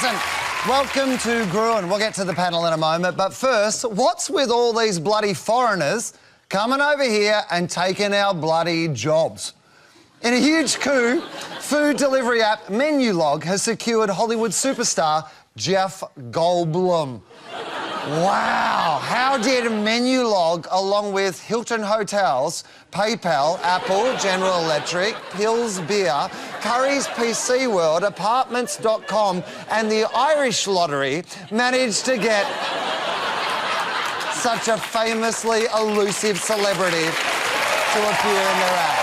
Listen, welcome to Gruen. We'll get to the panel in a moment, but first, what's with all these bloody foreigners coming over here and taking our bloody jobs? In a huge coup, food delivery app Menulog has secured Hollywood superstar Jeff Goldblum. Wow, how did Menulog, along with Hilton Hotels, PayPal, Apple, General Electric, Pills Beer, Curry's PC World, Apartments.com and the Irish Lottery manage to get such a famously elusive celebrity to appear in their ad?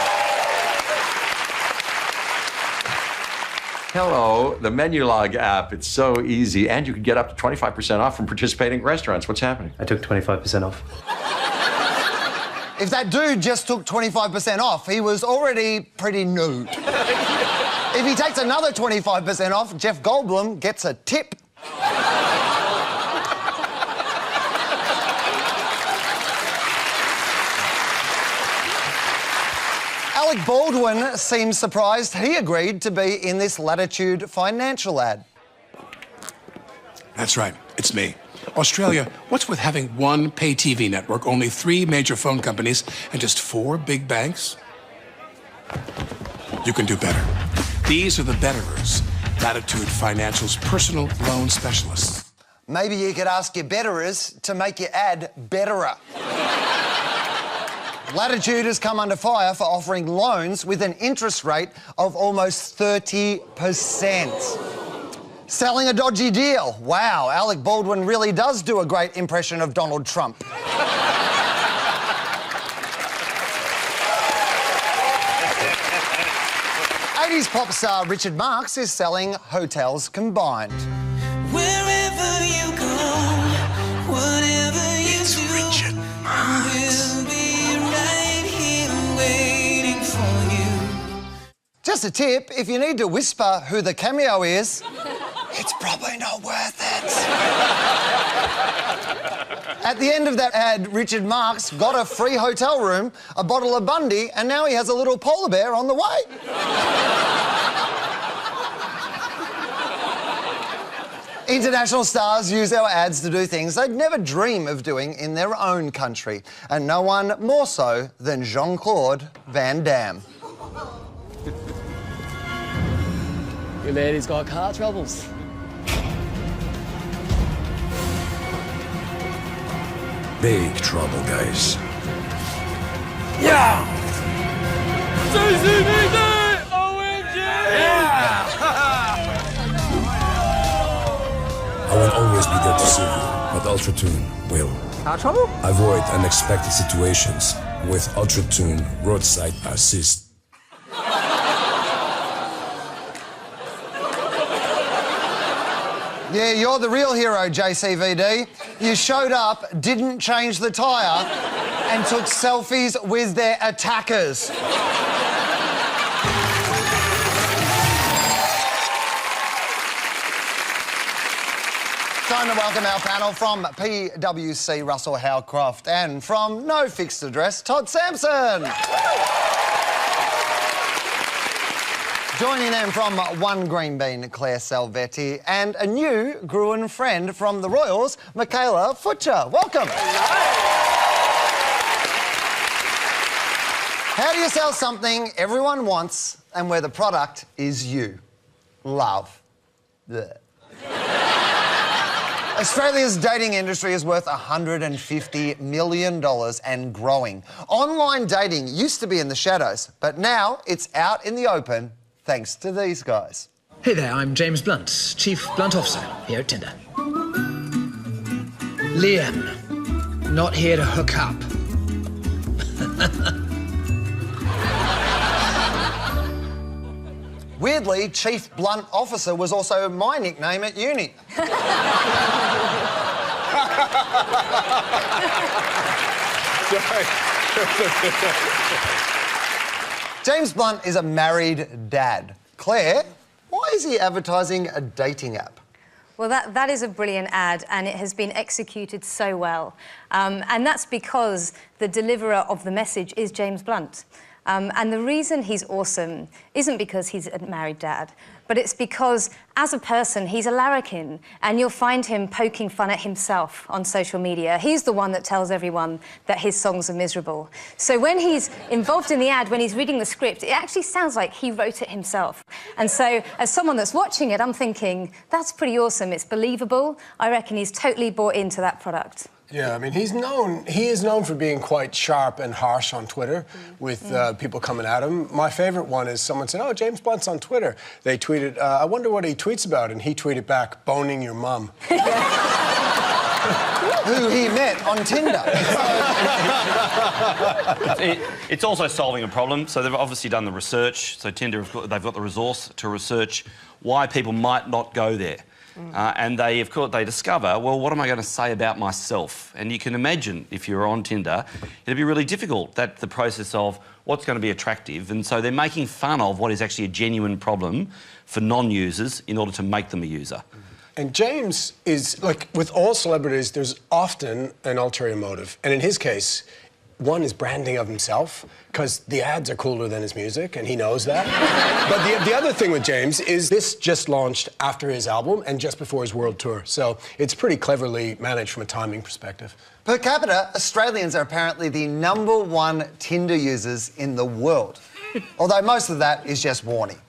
Hello, the Menulog app. It's so easy, and you can get up to 25% off from participating restaurants. What's happening? I took 25% off. If that dude just took 25% off, he was already pretty nude. If he takes another 25% off, Jeff Goldblum gets a tip. Alec Baldwin seems surprised he agreed to be in this Latitude financial ad. That's right, it's me. Australia, what's with having one pay TV network, only 3 major phone companies, and just 4 big banks? You can do better. These are the betterers, Latitude Financial's personal loan specialists. Maybe you could ask your betterers to make your ad betterer. Latitude has come under fire for offering loans with an interest rate of almost 30%. Selling a dodgy deal. Wow, Alec Baldwin really does do a great impression of Donald Trump. 80s pop star Richard Marx is selling Hotels Combined. Wherever you go, whatever you do, Richard Marx. we'll be right here waiting for you. Just a tip, if you need to whisper who the cameo is, it's probably not worth it. At the end of that ad, Richard Marx got a free hotel room, a bottle of Bundy, and now he has a little polar bear on the way. International stars use our ads to do things they'd never dream of doing in their own country, and no one more so than Jean-Claude Van Damme. Your man, he's got car troubles. Big trouble, guys. Yeah! CCBD! OMG! Yeah! I will always be there to serve you, but UltraTune will. Car trouble? Avoid unexpected situations with UltraTune roadside assist. Yeah, you're the real hero, JCVD. You showed up, didn't change the tyre, and took selfies with their attackers. Time to welcome our panel from PwC, Russell Howcroft, and from No Fixed Address, Todd Sampson. Joining them from One Green Bean, Claire Salvetti, and a new Gruen friend from the Royals, Michaela Futcher. Welcome. How do you sell something everyone wants and where the product is you? Love. Blech. Australia's dating industry is worth $150 million and growing. Online dating used to be in the shadows, but now it's out in the open thanks to these guys. Hey there, I'm James Blunt, Chief Blunt Officer here at Tinder. Liam, not here to hook up. Weirdly, Chief Blunt Officer was also my nickname at uni. James Blunt is a married dad. Claire, why is he advertising a dating app? Well, that is a brilliant ad, and it has been executed so well. And that's because the deliverer of the message is James Blunt. And the reason he's awesome isn't because he's a married dad, but it's because, as a person, he's a larrikin, and you'll find him poking fun at himself on social media. He's the one that tells everyone that his songs are miserable. So when he's involved in the ad, when he's reading the script, it actually sounds like he wrote it himself. And so, as someone that's watching it, I'm thinking, that's pretty awesome, it's believable. I reckon he's totally bought into that product. Yeah, I mean, he is known for being quite sharp and harsh on Twitter with people coming at him. My favourite one is someone said, oh, James Blunt's on Twitter. They tweeted, I wonder what he tweets about, and he tweeted back, boning your mum. Who he met on Tinder. It's also solving a problem. So they've obviously done the research. So Tinder, they've got the resource to research why people might not go there. And they discover, well, what am I going to say about myself? And you can imagine, if you're on Tinder, it'd be really difficult, the process of what's going to be attractive. And so they're making fun of what is actually a genuine problem for non-users in order to make them a user. And James is, like with all celebrities, there's often an ulterior motive. And in his case, one is branding of himself, because the ads are cooler than his music, and he knows that. But the other thing with James is this just launched after his album and just before his world tour. So it's pretty cleverly managed from a timing perspective. Per capita, Australians are apparently the #1 Tinder users in the world. Although most of that is just Warnie.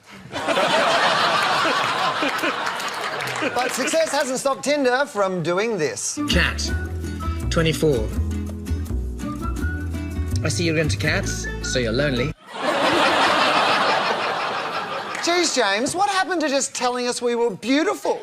But success hasn't stopped Tinder from doing this. Cat, 24. I see you're into cats, so you're lonely. Geez, James, what happened to just telling us we were beautiful?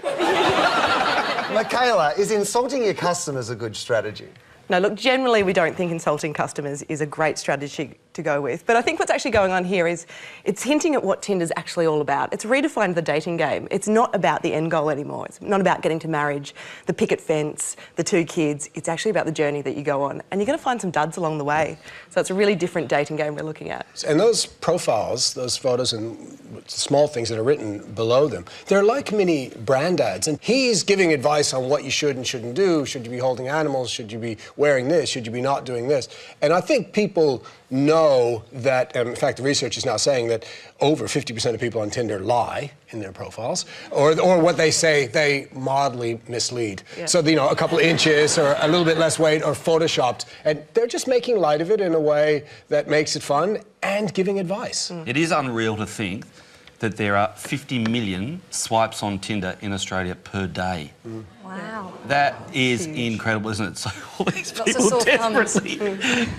Michaela, is insulting your customers a good strategy? No, look, generally we don't think insulting customers is a great strategy to go with. But I think what's actually going on here is it's hinting at what Tinder's actually all about. It's redefined the dating game. It's not about the end goal anymore. It's not about getting to marriage, the picket fence, the 2 kids. It's actually about the journey that you go on. And you're going to find some duds along the way. So it's a really different dating game we're looking at. And those profiles, those photos and small things that are written below them, they're like mini brand ads. And he's giving advice on what you should and shouldn't do. Should you be holding animals? Should you be wearing this? Should you be not doing this? And I think people know that, in fact, the research is now saying that over 50% of people on Tinder lie in their profiles, or what they say, they mildly mislead. Yeah. So, you know, a couple of inches or a little bit less weight or photoshopped, and they're just making light of it in a way that makes it fun and giving advice. It is unreal to think that there are 50 million swipes on Tinder in Australia per day. Wow. That is incredible, isn't it? So all these Lots people of sore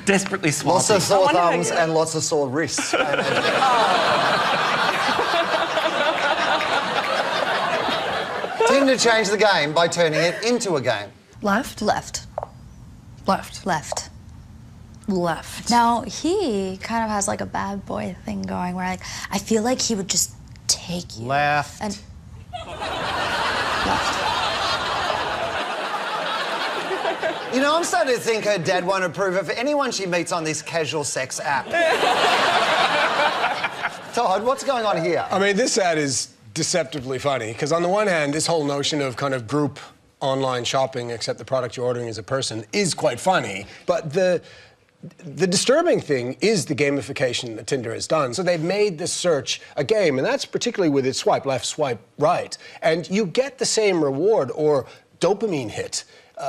desperately swiping. Lots of sore thumbs and lots of sore wrists. Tinder changed the game by turning it into a game. Left? Left. Left. Left. Left. Now, he kind of has like a bad boy thing going where like, I feel like he would just take you. Left. And... Left. You know, I'm starting to think her dad won't approve of anyone she meets on this casual sex app. Todd, what's going on here? I mean, this ad is deceptively funny, because on the one hand, this whole notion of kind of group online shopping, except the product you're ordering is a person, is quite funny. But the disturbing thing is the gamification that Tinder has done. So they've made this search a game, and that's particularly with its swipe left, swipe right. And you get the same reward or dopamine hit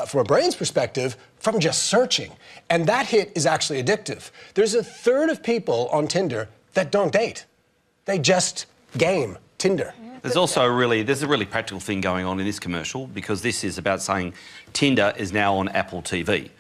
from a brain's perspective from just searching. And that hit is actually addictive. There's a third of people on Tinder that don't date. They just game Tinder. There's also a really practical thing going on in this commercial, because this is about saying Tinder is now on Apple TV.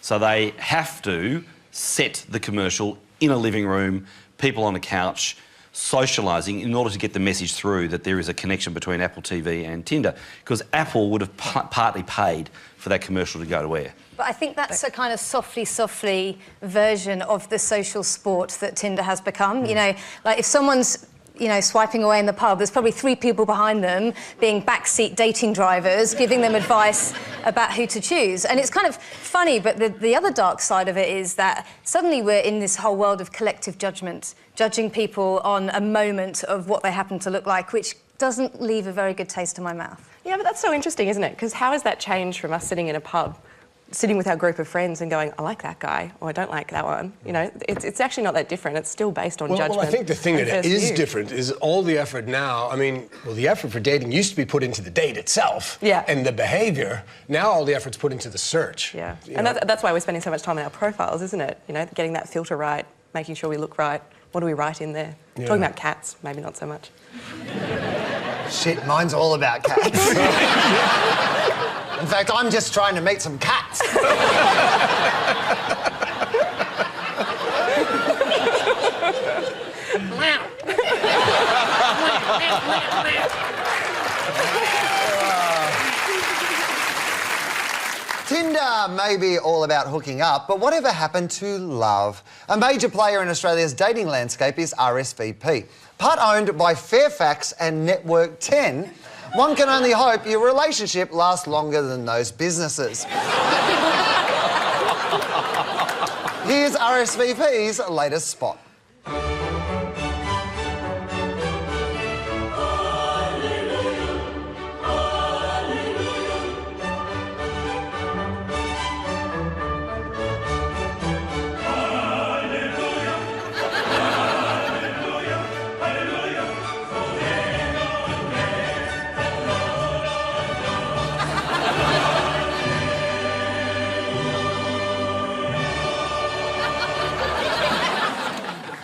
So they have to set the commercial in a living room, people on a couch, socialising, in order to get the message through that there is a connection between Apple TV and Tinder, because Apple would have partly paid for that commercial to go to air. But I think that's a kind of softly version of the social sport that Tinder has become. You know, like if someone's, you know, swiping away in the pub, there's probably 3 people behind them being backseat dating drivers, giving them advice about who to choose. And it's kind of funny, but the other dark side of it is that suddenly we're in this whole world of collective judgment, judging people on a moment of what they happen to look like, which doesn't leave a very good taste in my mouth. Yeah, but that's so interesting, isn't it? Because how has that changed from us sitting in a pub sitting with our group of friends and going, I like that guy, or I don't like that one. You know, it's actually not that different. It's still based on judgment. Well, I think the thing that is different is all the effort now. I mean, well, the effort for dating used to be put into the date itself and the behavior. Now all the effort's put into the search. Yeah, and that's why we're spending so much time on our profiles, isn't it? You know, getting that filter right, making sure we look right. What do we write in there? Yeah. Talking about cats, maybe not so much. Shit, mine's all about cats. In fact, I'm just trying to meet some cats. Tinder may be all about hooking up, but whatever happened to love? A major player in Australia's dating landscape is RSVP. Part owned by Fairfax and Network 10, one can only hope your relationship lasts longer than those businesses. Here's RSVP's latest spot.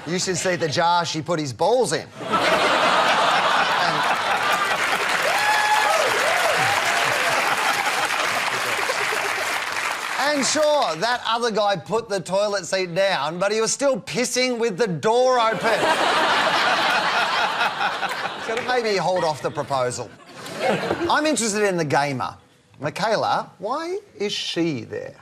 You should see the jar she put his balls in. And sure, that other guy put the toilet seat down, but he was still pissing with the door open. So maybe hold off the proposal. I'm interested in the gamer. Michaela, why is she there?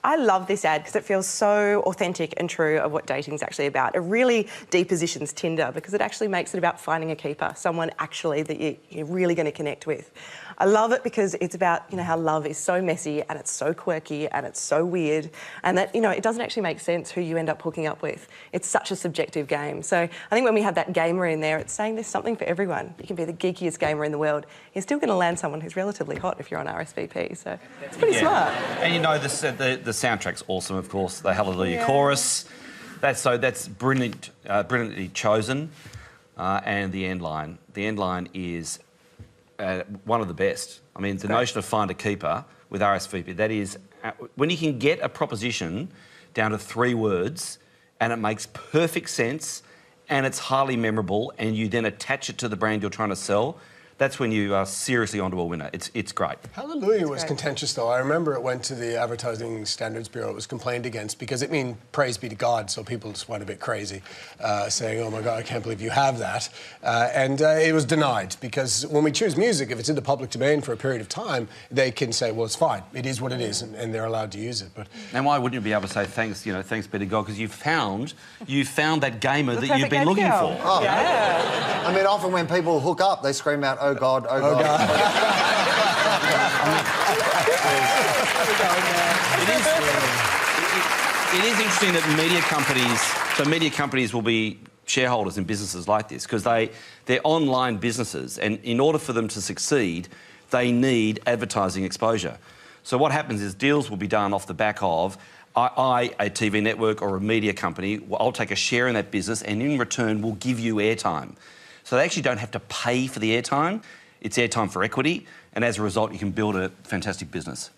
I love this ad because it feels so authentic and true of what dating's actually about. It really depositions Tinder because it actually makes it about finding a keeper, someone actually that you're really going to connect with. I love it because it's about, you know, how love is so messy and it's so quirky and it's so weird and that, you know, it doesn't actually make sense who you end up hooking up with. It's such a subjective game. So I think when we have that gamer in there, it's saying there's something for everyone. You can be the geekiest gamer in the world. You're still going to land someone who's relatively hot if you're on RSVP. So it's pretty smart. And you know, the soundtrack's awesome, of course. The Hallelujah chorus. That's brilliant, brilliantly chosen. And the end line. The end line is one of the best. I mean, the notion of find a keeper with RSVP, that is, when you can get a proposition down to 3 words and it makes perfect sense and it's highly memorable and you then attach it to the brand you're trying to sell, that's when you are seriously onto a winner. It's great. Hallelujah was contentious, though. I remember it went to the Advertising Standards Bureau. It was complained against because it means praise be to God, so people just went a bit crazy, saying, oh, my God, I can't believe you have that. And it was denied because when we choose music, if it's in the public domain for a period of time, they can say, well, it's fine. It is what it is, and they're allowed to use it. But and why wouldn't you be able to say thanks, you know, thanks be to God, because you found that gamer that you've been looking for. Oh, yeah. I mean, often when people hook up, they scream out, oh, God, oh, God. It is interesting that media companies will be shareholders in businesses like this because they're online businesses, and in order for them to succeed, they need advertising exposure. So what happens is deals will be done off the back of a TV network or a media company, I'll take a share in that business and in return will give you airtime. So they actually don't have to pay for the airtime. It's airtime for equity, and as a result, you can build a fantastic business.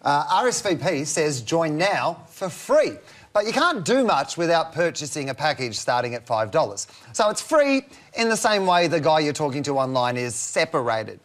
RSVP says join now for free, but you can't do much without purchasing a package starting at $5. So it's free in the same way the guy you're talking to online is separated.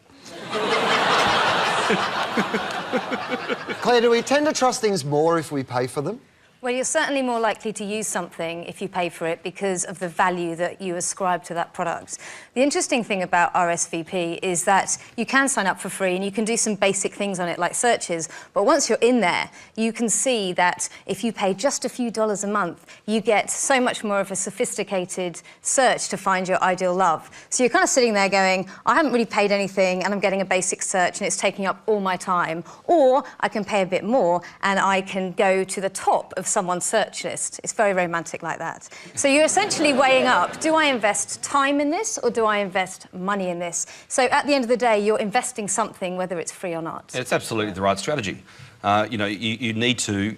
Claire, do we tend to trust things more if we pay for them? Well, you're certainly more likely to use something if you pay for it because of the value that you ascribe to that product. The interesting thing about RSVP is that you can sign up for free and you can do some basic things on it like searches, but once you're in there, you can see that if you pay just a few dollars a month, you get so much more of a sophisticated search to find your ideal love. So you're kind of sitting there going, I haven't really paid anything and I'm getting a basic search and it's taking up all my time, or I can pay a bit more and I can go to the top of someone's search list. It's very romantic like that. So you're essentially weighing up, do I invest time in this or do I invest money in this? So at the end of the day, you're investing something, whether it's free or not. It's absolutely the right strategy. You know, you need to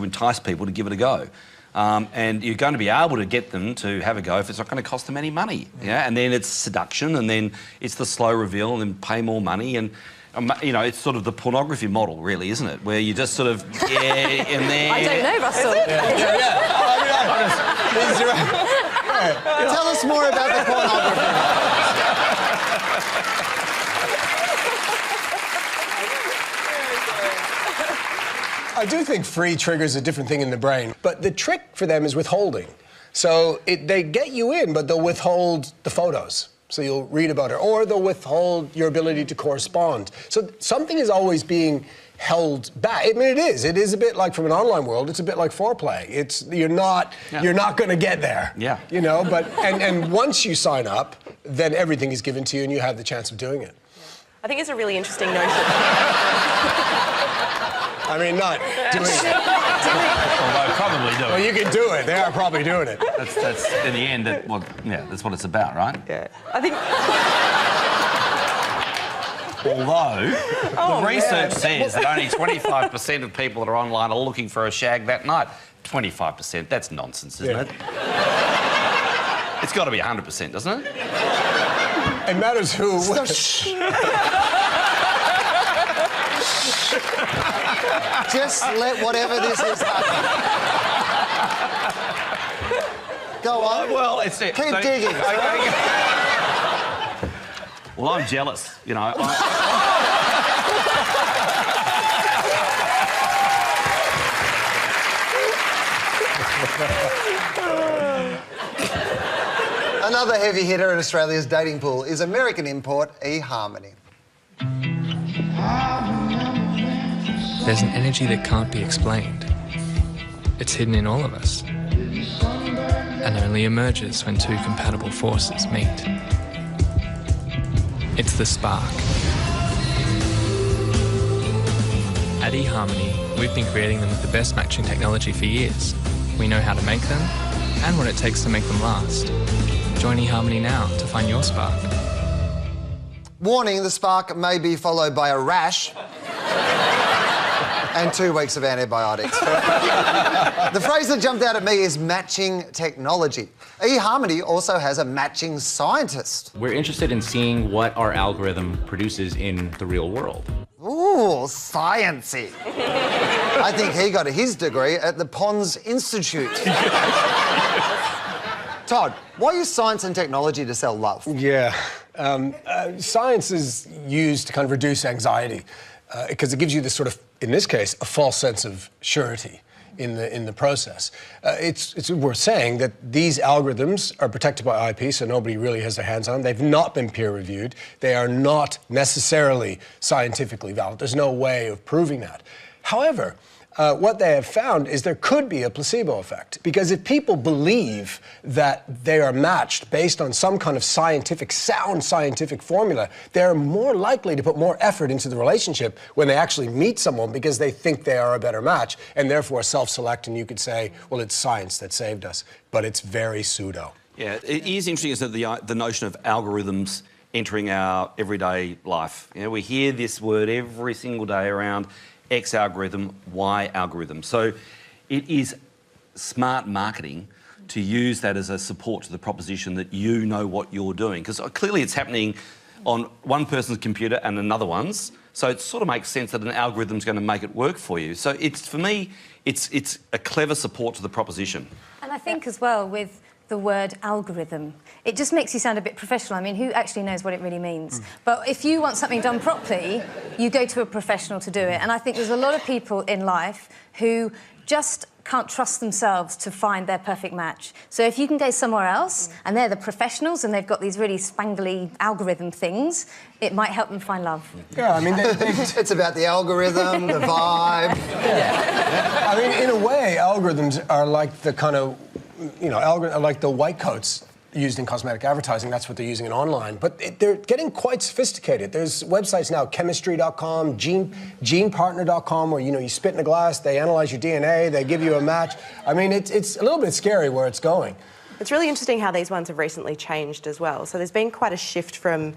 entice people to give it a go. And you're going to be able to get them to have a go if it's not going to cost them any money. Yeah, and then it's seduction, and then it's the slow reveal, and then pay more money, and you know, it's sort of the pornography model, really, isn't it? Where you just sort of and then. I don't know, Russell. Tell us more about the pornography. I do think free triggers a different thing in the brain, but the trick for them is withholding. So they get you in, but they'll withhold the photos. So you'll read about it, or they'll withhold your ability to correspond. So something is always being held back. I mean, it is a bit like, from an online world, it's a bit like foreplay. You're not going to get there. Yeah. You know, but and once you sign up, then everything is given to you and you have the chance of doing it. I think it's a really interesting notion. I mean, not doing it. Although probably do it. Well, you can do it. They are probably doing it. That's in the end, that's what it's about, right? Yeah. I think... Although, the research says that only 25% of people that are online are looking for a shag that night. 25%, that's nonsense, isn't it? It's got to be 100%, doesn't it? It matters who... Just let whatever this is happen. Go on. Well, keep digging. Well, I'm jealous, you know. Another heavy hitter in Australia's dating pool is American import eHarmony. There's an energy that can't be explained. It's hidden in all of us, and only emerges when two compatible forces meet. It's the spark. At eHarmony, we've been creating them with the best matching technology for years. We know how to make them, and what it takes to make them last. Join eHarmony now to find your spark. Warning, the spark may be followed by a rash and 2 weeks of antibiotics. The phrase that jumped out at me is matching technology. eHarmony also has a matching scientist. We're interested in seeing what our algorithm produces in the real world. Ooh, science-y. I think he got his degree at the Pons Institute. Todd, why use science and technology to sell love? Yeah. Science is used to kind of reduce anxiety because it gives you this sort of, in this case, a false sense of surety in the process. It's worth saying that these algorithms are protected by IP, so nobody really has their hands on them. They've not been peer-reviewed. They are not necessarily scientifically valid. There's no way of proving that. However, what they have found is there could be a placebo effect, because if people believe that they are matched based on some kind of sound scientific formula, they're more likely to put more effort into the relationship when they actually meet someone because they think they are a better match, and therefore self-select, and you could say, well, it's science that saved us, but it's very pseudo. Yeah, it is interesting, isn't it, the notion of algorithms entering our everyday life. You know, we hear this word every single day around X algorithm, Y algorithm. So it is smart marketing to use that as a support to the proposition that you know what you're doing. Because clearly it's happening on one person's computer and another one's. So it sort of makes sense that an algorithm's going to make it work for you. So for me, it's a clever support to the proposition. And I think as well with the word algorithm, it just makes you sound a bit professional. I mean, who actually knows what it really means? But if you want something done properly, you go to a professional to do it. And I think there's a lot of people in life who just can't trust themselves to find their perfect match. So if you can go somewhere else and they're the professionals and they've got these really spangly algorithm things, it might help them find love. Yeah, I mean, it's about the algorithm, the vibe. Yeah. I mean, in a way, algorithms are like the kind of, like the white coats used in cosmetic advertising. That's what they're using it online. But they're getting quite sophisticated. There's websites now, chemistry.com, genepartner.com, where you spit in a glass, they analyze your DNA, they give you a match. I mean, it's a little bit scary where it's going. It's really interesting how these ones have recently changed as well. So there's been quite a shift from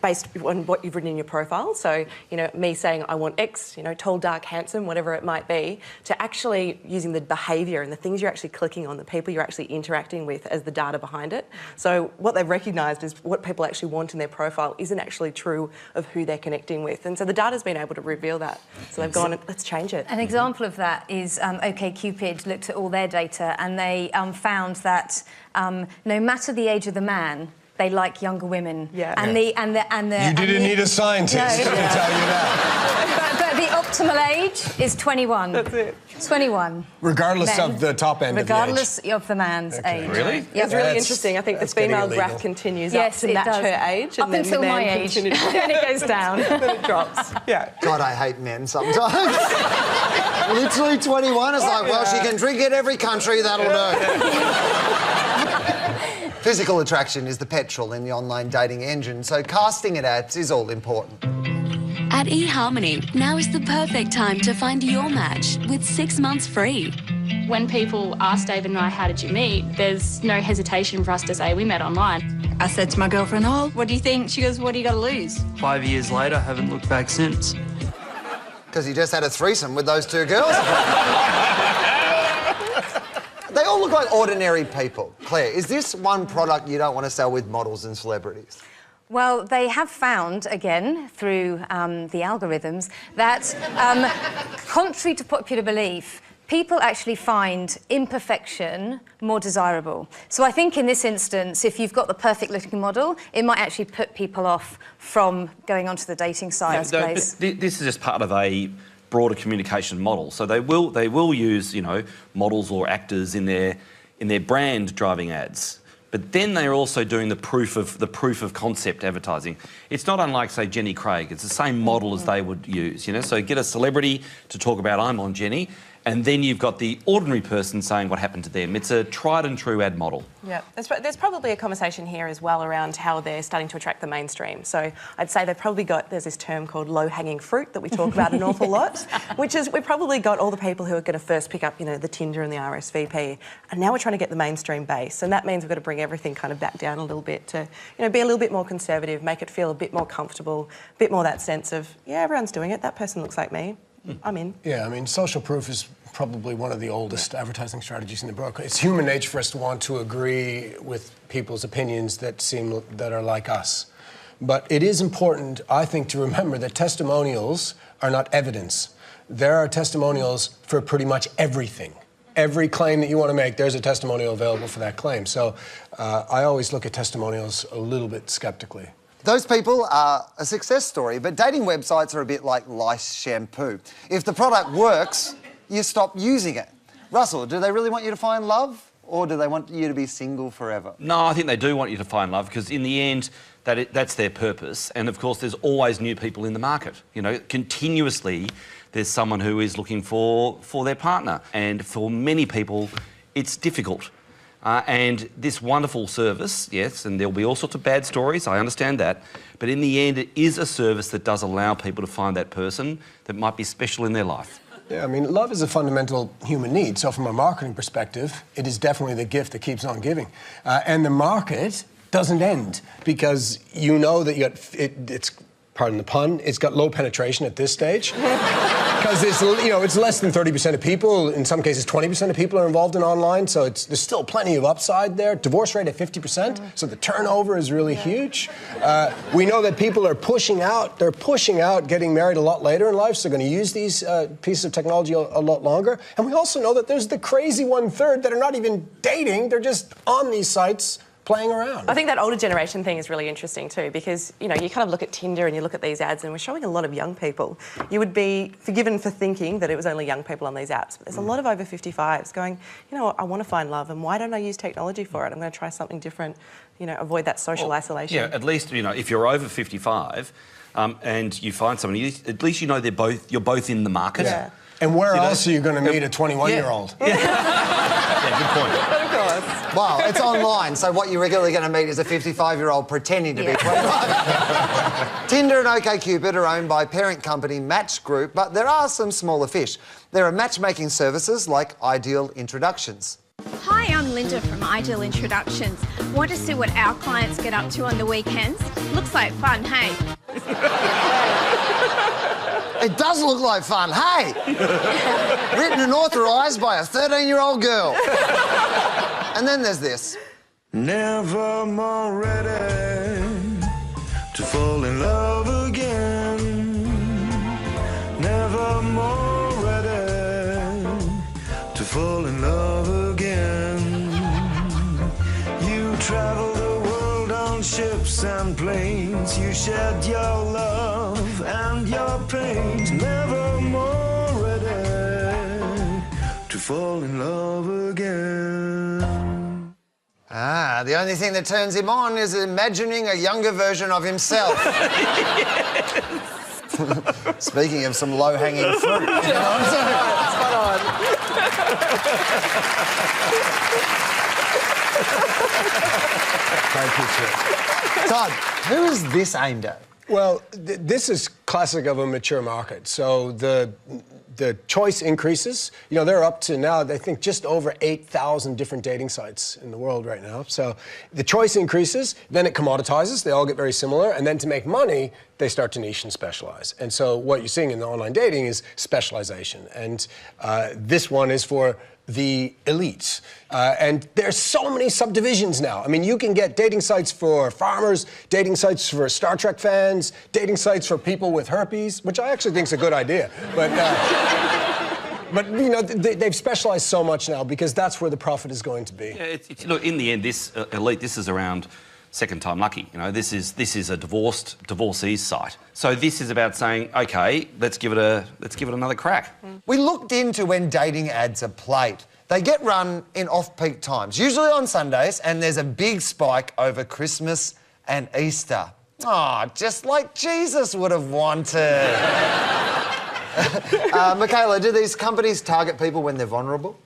based on what you've written in your profile. So, me saying I want X, tall, dark, handsome, whatever it might be, to actually using the behaviour and the things you're actually clicking on, the people you're actually interacting with as the data behind it. So what they've recognised is what people actually want in their profile isn't actually true of who they're connecting with. And so the data's been able to reveal that. So they've gone, let's change it. An example of that is OkCupid looked at all their data and they found that no matter the age of the man, they like younger women. Yeah. And the you didn't need a scientist to tell you that. But the optimal age is 21. That's it. 21. Regardless of the top end Regardless of the man's age. Really? Yep. It's really interesting. I think the female graph continues up to match her age. Up until my age. Then it goes down. Then it drops. Yeah. God, I hate men sometimes. Literally 21 is like, well, she can drink in every country, that'll do. Physical attraction is the petrol in the online dating engine, so casting at ads is all important. At eHarmony, now is the perfect time to find your match with 6 months free. When people ask David and I, how did you meet, there's no hesitation for us to say we met online. I said to my girlfriend, oh, what do you think? She goes, what do you got to lose? 5 years later, haven't looked back since. Because you just had a threesome with those two girls. They all look like ordinary people. Claire, is this one product you don't want to sell with models and celebrities? Well, they have found, again, through the algorithms, that contrary to popular belief, people actually find imperfection more desirable. So I think in this instance, if you've got the perfect-looking model, it might actually put people off from going onto the dating site. This is just part of a broader communication model. So they will use models or actors in their brand driving ads. But then they're also doing the proof of concept advertising. It's not unlike, say, Jenny Craig. It's the same model as they would use. So get a celebrity to talk about I'm on Jenny, and then you've got the ordinary person saying what happened to them. It's a tried and true ad model. Yeah, there's probably a conversation here as well around how they're starting to attract the mainstream. So I'd say they've probably there's this term called low-hanging fruit that we talk about an awful lot, which is we've probably got all the people who are going to first pick up, the Tinder and the RSVP, and now we're trying to get the mainstream base, and that means we've got to bring everything kind of back down a little bit to, be a little bit more conservative, make it feel a bit more comfortable, a bit more that sense of, yeah, everyone's doing it, that person looks like me, I'm in. Yeah, I mean, social proof is probably one of the oldest advertising strategies in the book. It's human nature for us to want to agree with people's opinions that are like us. But it is important, I think, to remember that testimonials are not evidence. There are testimonials for pretty much everything. Every claim that you want to make, there's a testimonial available for that claim. So I always look at testimonials a little bit skeptically. Those people are a success story, but dating websites are a bit like lice shampoo. If the product works, you stop using it. Russell, do they really want you to find love, or do they want you to be single forever? No, I think they do want you to find love, because in the end, that's their purpose. And of course, there's always new people in the market. Continuously, there's someone who is looking for their partner. And for many people, it's difficult. And this wonderful service, yes, and there'll be all sorts of bad stories, I understand that, but in the end, it is a service that does allow people to find that person that might be special in their life. Yeah, I mean, love is a fundamental human need. So from a marketing perspective, it is definitely the gift that keeps on giving. And the market doesn't end, because you know that it's, pardon the pun, it's got low penetration at this stage. Because it's less than 30% of people. In some cases, 20% of people are involved in online. So there's still plenty of upside there. Divorce rate at 50%. So the turnover is really huge. We know that people are pushing out. They're pushing out getting married a lot later in life. So they're going to use these pieces of technology a lot longer. And we also know that there's the crazy 1/3 that are not even dating. They're just on these sites playing around. I think that older generation thing is really interesting too, because you kind of look at Tinder and you look at these ads, and we're showing a lot of young people. You would be forgiven for thinking that it was only young people on these apps, but there's a lot of over 55s going, I want to find love, and why don't I use technology for it? I'm going to try something different, avoid that social isolation. Yeah, at least if you're over 55 and you find somebody, at least you're both in the market. Yeah. And where else are you going to meet a 21-year-old? Yeah. Yeah, good point. us. Well, it's online, so what you're regularly going to meet is a 55-year-old pretending to be 25. Tinder and OkCupid are owned by parent company Match Group, but there are some smaller fish. There are matchmaking services like Ideal Introductions. Hi, I'm Linda from Ideal Introductions. Want to see what our clients get up to on the weekends? Looks like fun, hey? It does look like fun, hey! Written and authorised by a 13-year-old girl. And then there's this. Never more ready to fall in love again. Never more ready to fall in love again. You travel the world on ships and planes. You shed your love and your pains. Never more ready to fall in love again. Ah, the only thing that turns him on is imagining a younger version of himself. Speaking of some low-hanging fruit. You know what I'm saying? Spot on. Great picture. Todd, who is this aimed at? Well, this is classic of a mature market. So the choice increases. You know, they're up to now, I think, just over 8,000 different dating sites in the world right now. So the choice increases, then it commoditizes. They all get very similar. And then to make money, they start to niche and specialize. And so what you're seeing in the online dating is specialization. And this one is for the elites. And there's so many subdivisions now. I mean, you can get dating sites for farmers, dating sites for Star Trek fans, dating sites for people with herpes, which I actually think is a good idea. But you know, they've specialized so much now because that's where the profit is going to be. Yeah, look, in the end, this elite, this is around second time lucky. You know, this is a divorcee's site. So this is about saying, okay, let's give it another crack. We looked into when dating ads are played. They get run in off-peak times, usually on Sundays, and there's a big spike over Christmas and Easter. Oh, just like Jesus would have wanted. Michaela, do these companies target people when they're vulnerable?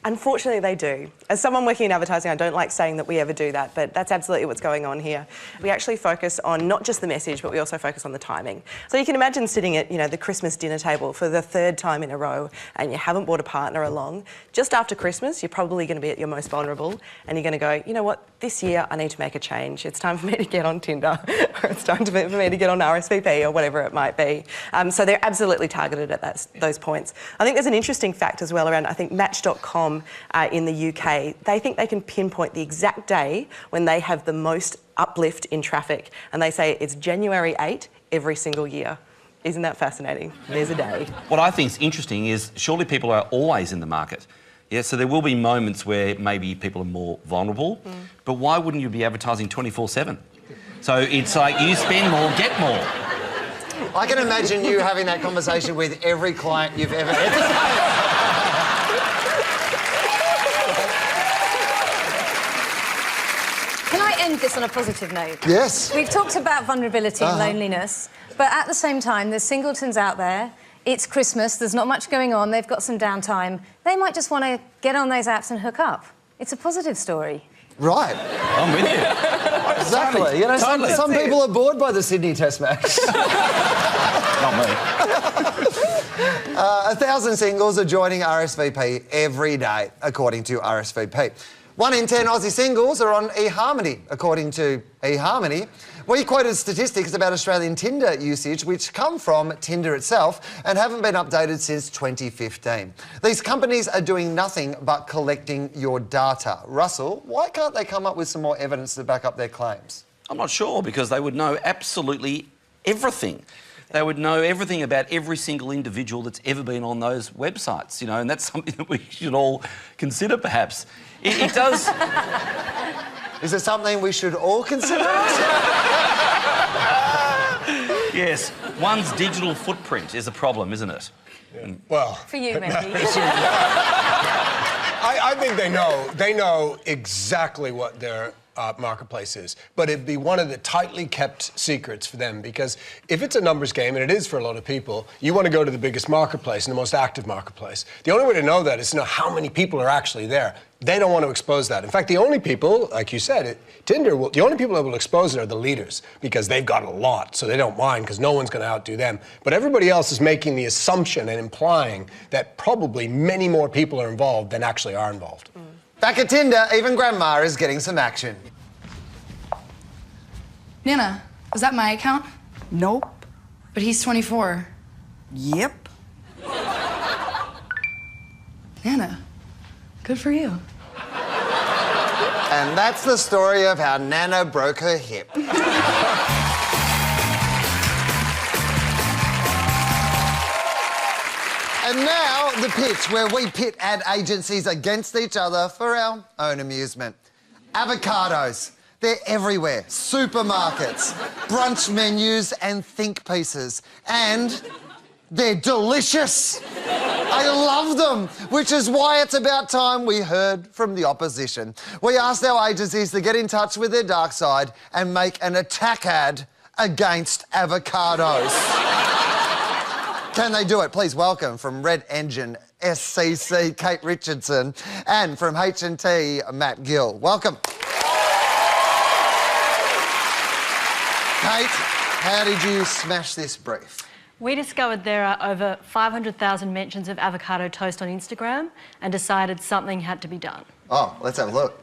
Unfortunately, they do. As someone working in advertising, I don't like saying that we ever do that, but that's absolutely what's going on here. We actually focus on not just the message, but we also focus on the timing. So you can imagine sitting at, you know, the Christmas dinner table for the third time in a row and you haven't brought a partner along. Just after Christmas, you're probably going to be at your most vulnerable and you're going to go, you know what, this year I need to make a change. It's time for me to get on Tinder or it's time for me to get on RSVP or whatever it might be. So they're absolutely targeted at those points. I think there's an interesting fact as well around, I think, Match.com in the UK. They think they can pinpoint the exact day when they have the most uplift in traffic, and they say it's January 8 every single year. Isn't that fascinating? There's a day. What I think is interesting is surely people are always in the market. Yeah, so there will be moments where maybe people are more vulnerable, but why wouldn't you be advertising 24/7? So it's like you spend more, get more. I can imagine you having that conversation with every client you've ever entertained. Can I end this on a positive note? Yes. We've talked about vulnerability and loneliness, but at the same time, there's singletons out there. It's Christmas, there's not much going on, they've got some downtime. They might just want to get on those apps and hook up. It's a positive story. Right. I'm with you. Exactly. You know, some people are bored by the Sydney Test match. Not me. 1,000 singles are joining RSVP every day, according to RSVP. 1 in 10 Aussie singles are on eHarmony, according to eHarmony. We quoted statistics about Australian Tinder usage, which come from Tinder itself and haven't been updated since 2015. These companies are doing nothing but collecting your data. Russell, why can't they come up with some more evidence to back up their claims? I'm not sure, because they would know absolutely everything. They would know everything about every single individual that's ever been on those websites, you know, and that's something that we should all consider, perhaps. It does... Is it something we should all consider? Yes, one's digital footprint is a problem, isn't it? Yeah. Well... For you, maybe. I think they know exactly what their marketplace is, but it'd be one of the tightly kept secrets for them, because if it's a numbers game, and it is for a lot of people, you want to go to the biggest marketplace and the most active marketplace. The only way to know that is to know how many people are actually there. They don't want to expose that. In fact, the only people, like you said, Tinder, the only people that will expose it are the leaders, because they've got a lot, so they don't mind, because no one's going to outdo them. But everybody else is making the assumption and implying that probably many more people are involved than actually are involved. Back at Tinder, even Grandma is getting some action. Nana, was that my account? Nope. But he's 24. Yep. Nana, good for you. And that's the story of how Nana broke her hip. And now, the pitch, where we pit ad agencies against each other for our own amusement. Avocados. They're everywhere. Supermarkets, brunch menus and think pieces. And they're delicious. I love them, which is why it's about time we heard from the opposition. We asked our agencies to get in touch with their dark side and make an attack ad against avocados. Can they do it? Please welcome from Red Engine SCC, Kate Richardson, and from H&T, Matt Gill. Welcome. Kate, how did you smash this brief? We discovered there are over 500,000 mentions of avocado toast on Instagram and decided something had to be done. Oh, let's have a look.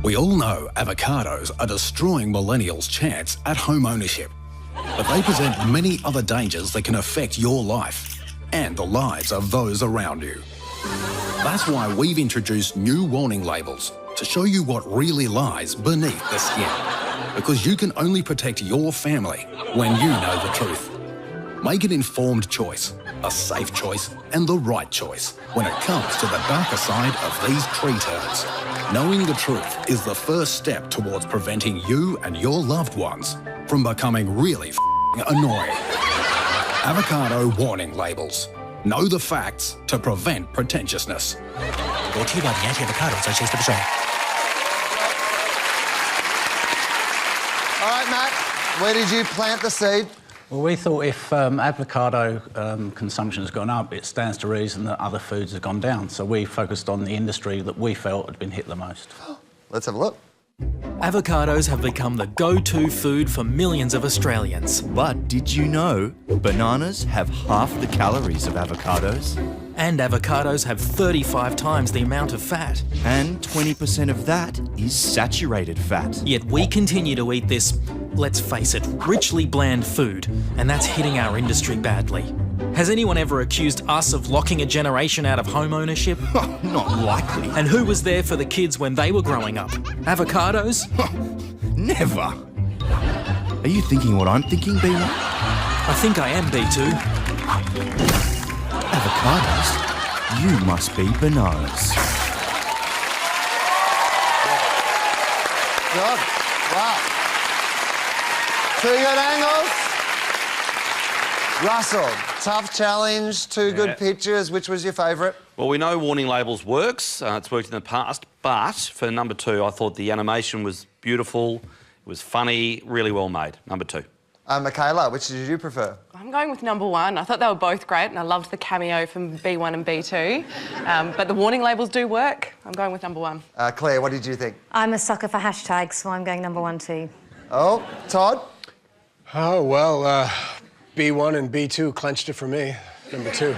We all know avocados are destroying millennials' chance at home ownership. But they present many other dangers that can affect your life and the lives of those around you. That's why we've introduced new warning labels to show you what really lies beneath the skin. Because you can only protect your family when you know the truth. Make an informed choice, a safe choice, and the right choice when it comes to the darker side of these tree turds. Knowing the truth is the first step towards preventing you and your loved ones from becoming really annoying. Avocado warning labels. Know the facts to prevent pretentiousness. All right, Matt, where did you plant the seed? Well, we thought if avocado consumption has gone up, it stands to reason that other foods have gone down. So we focused on the industry that we felt had been hit the most. Let's have a look. Avocados have become the go-to food for millions of Australians. But did you know bananas have half the calories of avocados? And avocados have 35 times the amount of fat. And 20% of that is saturated fat. Yet we continue to eat this, let's face it, richly bland food, and that's hitting our industry badly. Has anyone ever accused us of locking a generation out of home ownership? Not likely. And who was there for the kids when they were growing up? Avocados? Never. Are you thinking what I'm thinking, B1? I think I am, B2. Avocados? You must be bananas. Good. Wow. Two good angles. Russell, tough challenge, two good pictures. Which was your favourite? Well, we know warning labels works. It's worked in the past. But for number 2, I thought the animation was beautiful. It was funny, really well made. Number 2. Michaela, which did you prefer? I'm going with number 1. I thought they were both great, and I loved the cameo from B1 and B2. But the warning labels do work. I'm going with number 1. Claire, what did you think? I'm a sucker for hashtags, so I'm going number 1 too. Oh, Todd? Oh, well, B1 and B2 clenched it for me. Number 2.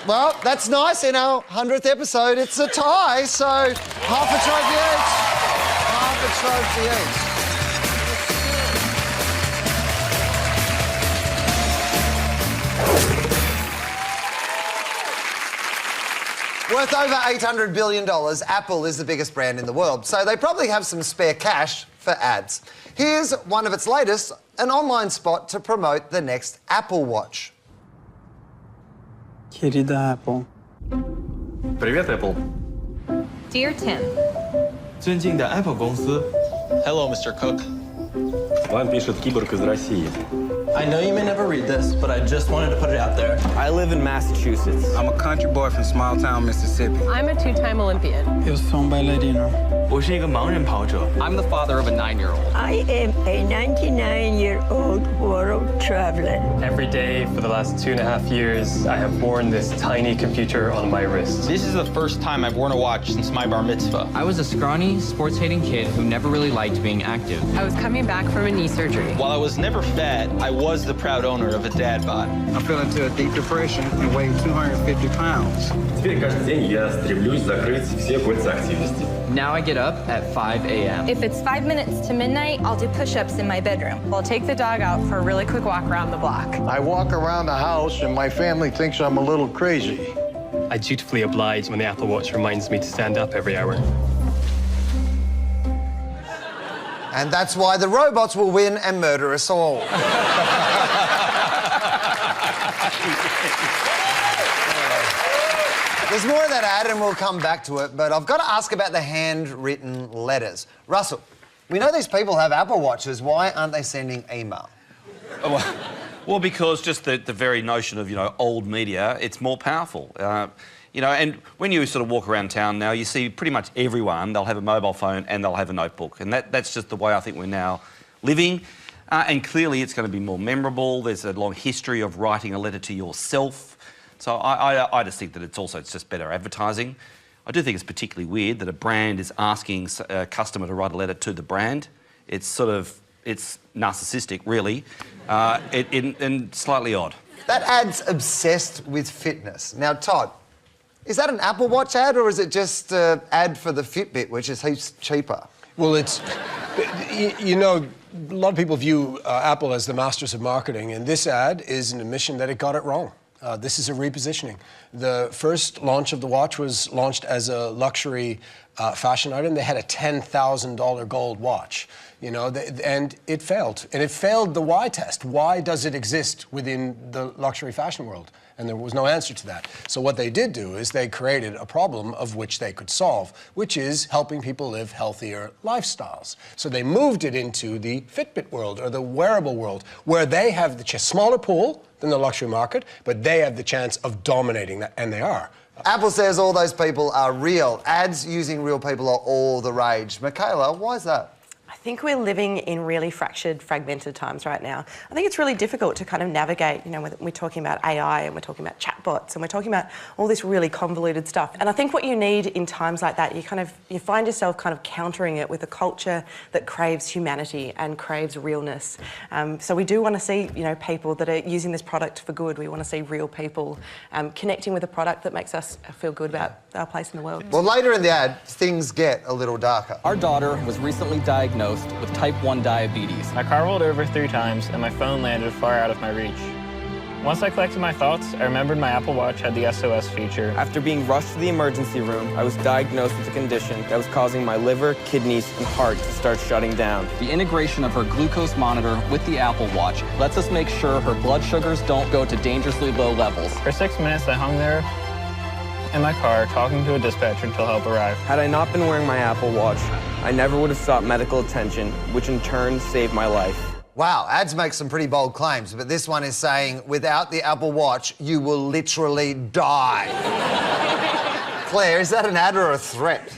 Well, that's nice. In our 100th episode, it's a tie, so half a trophy each. Half a trophy each. Worth over $800 billion, Apple is the biggest brand in the world, so they probably have some spare cash for ads. Here's one of its latest, an online spot to promote the next Apple Watch. Querida Apple. Привет, Apple. Dear Tim. 尊敬的 Apple 公司。 Hello, Mr. Cook. Вам пишет киборг из России. I know you may never read this, but I just wanted to put it out there. I live in Massachusetts. I'm a country boy from small town Mississippi. I'm a two-time Olympian. It was filmed by Ladino. 我是一个盲人跑者. I'm the father of a 9-year-old. I am a 99-year-old world traveler. Every day for the last 2.5 years, I have worn this tiny computer on my wrist. This is the first time I've worn a watch since my bar mitzvah. I was a scrawny, sports-hating kid who never really liked being active. I was coming back from a knee surgery. While I was never fat, I was the proud owner of a dad bod. I fell into a deep depression and weighed 250 pounds. Теперь каждый день я стремлюсь закрыть все кольца активности. Now I get up at 5 a.m. If it's 5 minutes to midnight, I'll do push-ups in my bedroom. I'll take the dog out for a really quick walk around the block. I walk around the house and my family thinks I'm a little crazy. I dutifully oblige when the Apple Watch reminds me to stand up every hour. And that's why the robots will win and murder us all. There's more of that ad and we'll come back to it, but I've got to ask about the handwritten letters. Russell, we know these people have Apple Watches. Why aren't they sending email? Well, because just the very notion of, old media, it's more powerful. And when you sort of walk around town now, you see pretty much everyone, they'll have a mobile phone and they'll have a notebook. And that's just the way I think we're now living. And clearly it's going to be more memorable. There's a long history of writing a letter to yourself. So I just think that it's just better advertising. I do think it's particularly weird that a brand is asking a customer to write a letter to the brand. It's narcissistic, really, and slightly odd. That ad's obsessed with fitness. Now, Todd, is that an Apple Watch ad or is it just an ad for the Fitbit, which is heaps cheaper? Well, a lot of people view Apple as the masters of marketing, and this ad is an admission that it got it wrong. This is a repositioning. The first launch of the watch was launched as a luxury fashion item. They had a $10,000 gold watch, and it failed. And it failed the why test. Why does it exist within the luxury fashion world? And there was no answer to that. So what they did do is they created a problem of which they could solve, which is helping people live healthier lifestyles. So they moved it into the Fitbit world or the wearable world, where they have the smaller pool than the luxury market, but they have the chance of dominating that, and they are. Apple says all those people are real. Ads using real people are all the rage. Michaela, why is that? I think we're living in really fragmented times right now. I think it's really difficult to kind of navigate, when we're talking about AI and we're talking about chatbots and we're talking about all this really convoluted stuff. And I think what you need in times like that, you find yourself kind of countering it with a culture that craves humanity and craves realness. So we do want to see, people that are using this product for good. We want to see real people connecting with a product that makes us feel good about our place in the world. Well, later in the ad, things get a little darker. Our daughter was recently diagnosed with type 1 diabetes. My car rolled over 3 times and my phone landed far out of my reach. Once I collected my thoughts, I remembered my Apple Watch had the SOS feature. After being rushed to the emergency room, I was diagnosed with a condition that was causing my liver, kidneys, and heart to start shutting down. The integration of her glucose monitor with the Apple Watch lets us make sure her blood sugars don't go to dangerously low levels. For 6 minutes, I hung there in my car talking to a dispatcher until help arrived. Had I not been wearing my Apple Watch, I never would have sought medical attention, which in turn saved my life. Wow, ads make some pretty bold claims, but this one is saying, without the Apple Watch, you will literally die. Claire, is that an ad or a threat?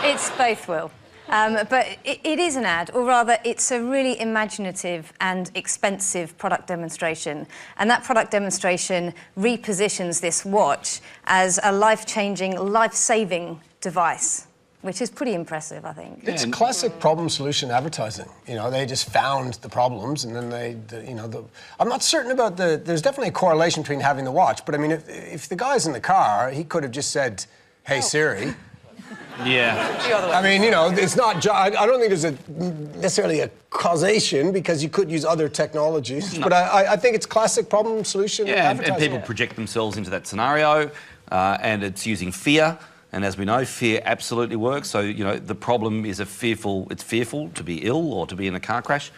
It's both, Will. But it is an ad, or rather, it's a really imaginative and expensive product demonstration. And that product demonstration repositions this watch as a life-changing, life-saving device, which is pretty impressive, I think. It's classic problem-solution advertising. They just found the problems, and then I'm not certain about there's definitely a correlation between having the watch, but I mean, if the guy's in the car, he could have just said, "Hey, Siri." Yeah. I mean, it's not. I don't think there's necessarily a causation because you could use other technologies. No. But I think it's classic problem solution. Yeah, and people project themselves into that scenario, and it's using fear. And as we know, fear absolutely works. So the problem is it's fearful to be ill or to be in a car crash.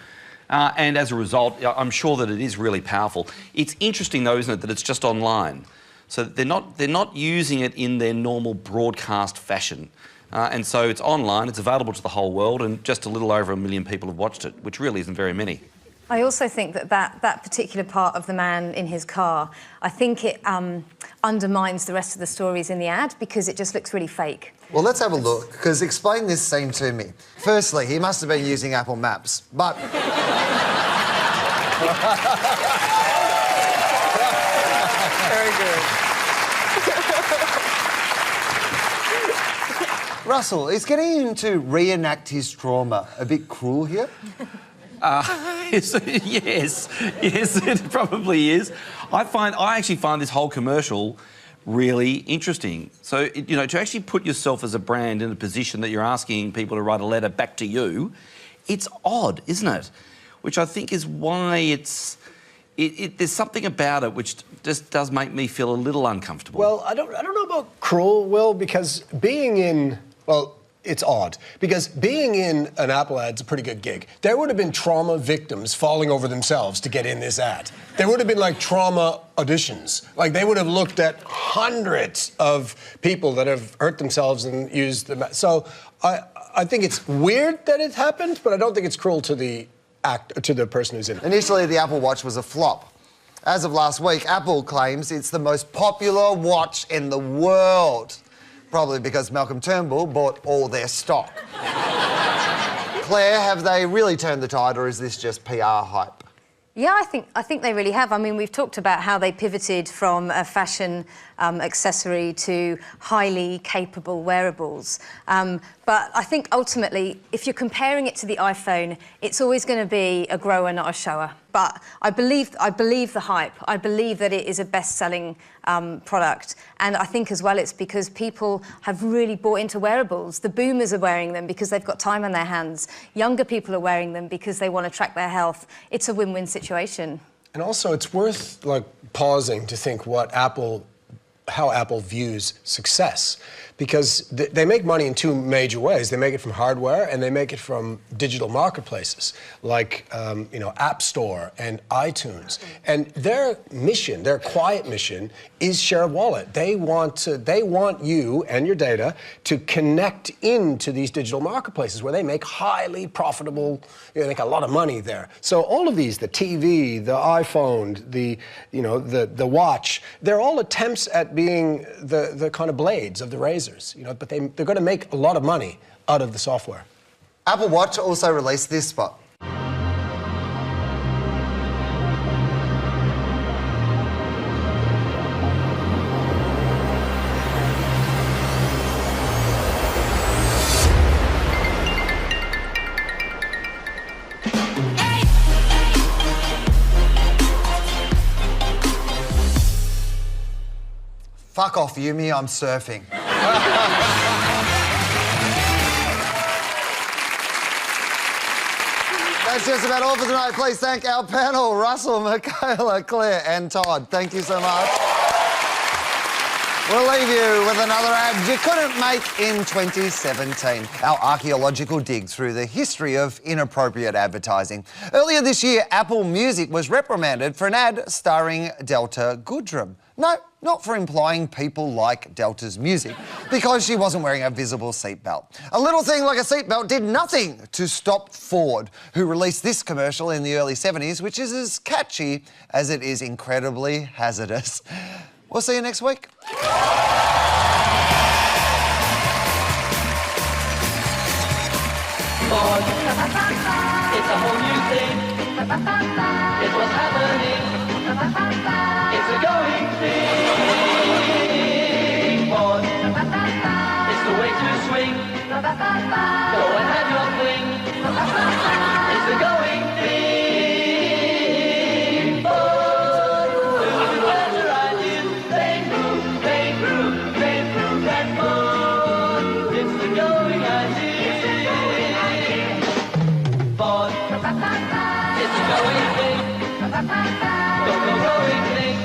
And as a result, I'm sure that it is really powerful. It's interesting, though, isn't it, that it's just online. So they're not using it in their normal broadcast fashion. And so it's online, it's available to the whole world, and just a little over 1 million people have watched it, which really isn't very many. I also think that particular part of the man in his car, I think it undermines the rest of the stories in the ad because it just looks really fake. Well, let's have a look, because explain this scene to me. Firstly, he must have been using Apple Maps, but... Very good. Russell, is getting him to reenact his trauma a bit cruel here? Yes, it probably is. I actually find this whole commercial really interesting. So, you know, to actually put yourself as a brand in a position that you're asking people to write a letter back to you, it's odd, isn't it? Which I think is why there's something about it which just does make me feel a little uncomfortable. Well, I don't know about cruel, Will, because being in, well, it's odd, because being in an Apple ad's a pretty good gig. There would have been trauma victims falling over themselves to get in this ad. There would have been, like, trauma auditions. Like, they would have looked at hundreds of people that have hurt themselves and used the... So I think it's weird that it happened, but I don't think it's cruel to the person who's in it. Initially, the Apple Watch was a flop. As of last week, Apple claims it's the most popular watch in the world. Probably because Malcolm Turnbull bought all their stock. Claire, have they really turned the tide, or is this just PR hype? Yeah, I think they really have. I mean, we've talked about how they pivoted from a fashion accessory to highly capable wearables. But I think ultimately, if you're comparing it to the iPhone, it's always going to be a grower, not a shower. But I believe the hype. I believe that it is a best-selling product. And I think as well it's because people have really bought into wearables. The boomers are wearing them because they've got time on their hands. Younger people are wearing them because they want to track their health. It's a win-win situation. And also, it's worth, like, pausing to think how Apple views success. Because they make money in two major ways. They make it from hardware and they make it from digital marketplaces like, App Store and iTunes. And their mission, their quiet mission, is share of wallet. They want you and your data to connect into these digital marketplaces where they make highly profitable, they make a lot of money there. So all of these, the TV, the iPhone, the watch, they're all attempts at being the kind of blades of the razor. But they're going to make a lot of money out of the software. Apple Watch also released this spot. Fuck off, Yumi, I'm surfing. That's just about all for tonight. Please thank our panel, Russell, Michaela, Claire and Todd. Thank you so much. We'll leave you with another ad you couldn't make in 2017. Our archaeological dig through the history of inappropriate advertising. Earlier this year, Apple Music was reprimanded for an ad starring Delta Goodrem. No, not for implying people like Delta's music, because she wasn't wearing a visible seatbelt. A little thing like a seatbelt did nothing to stop Ford, who released this commercial in the early 70s, which is as catchy as it is incredibly hazardous. We'll see you next week. It's a whole new thing. It's what's happening. It's a going thing. Ford. It's the way to swing. Go and have your fling. It's the going thing. Ford. Whoever I do, they prove that Ford. It's the going idea. Ford. It's the going thing. Going thing.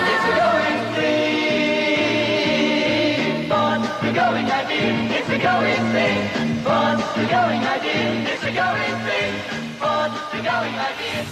It's a going thing. Ford, the going idea. It's a going thing. Ford, the going idea. It's a going thing. Ford, the going idea.